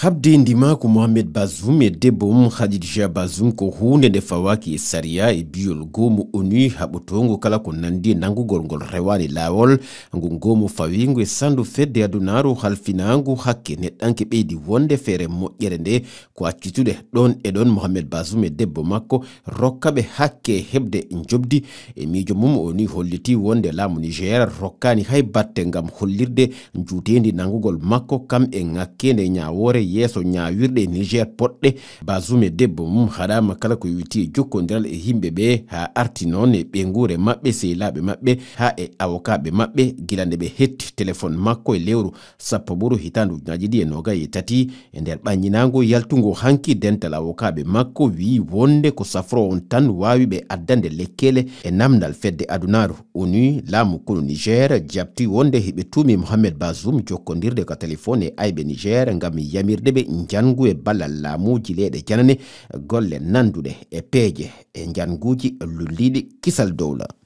habde ndima ko Mohamed Bazoum e debbo mum Khadija Bazoum ko hunde nde fawaki e sariya e biyol gomu onu haɓotongo kala ko nandi nangugol ngol rewani lawol ngu gomu fawingo e sandu fedde adunaru halfinangu hakke neɗɗanke ɓeydi wonde feere moƴƴere nde ko accitude ɗon e ɗon Mohamed Bazoum e debbo makko rokkaɓe hakke hebde jobdi e miijo mum oni holliti wonde laamu Niger rokkani hay batte ngam hollirde juutendi nangugol makko kam e ŋakkende ñawore yeso ñawirde Niger poɗɗe. Bazoum e debbo mum haɗama kala ko witi jokkodiral e himɓe ɓe ha arti noon e ɓengure maɓɓe sehilaɓe maɓɓe ha e avocaɓe maɓɓe gila nde ɓe hetti téléphone makko e lewru sappo ɓuru hitandu ujunaji ɗiɗi e nogas e tati e nder ɓaññinago yaltugo hanki dental avocaɓe makko wi wonde ko safro on tan wawi ɓe addande lekkele e namdal fedde adunaru onu laamu kono Niger jabti wonde heɓe tumi Mohamed Bazoum jokkodirde ko téléphone e ayɓe Niger ngam yamirde ɓe jangu e ballal laamuji leɗe janane golle nanduɗe e peeje e janguji lulliɗi kisal dowla.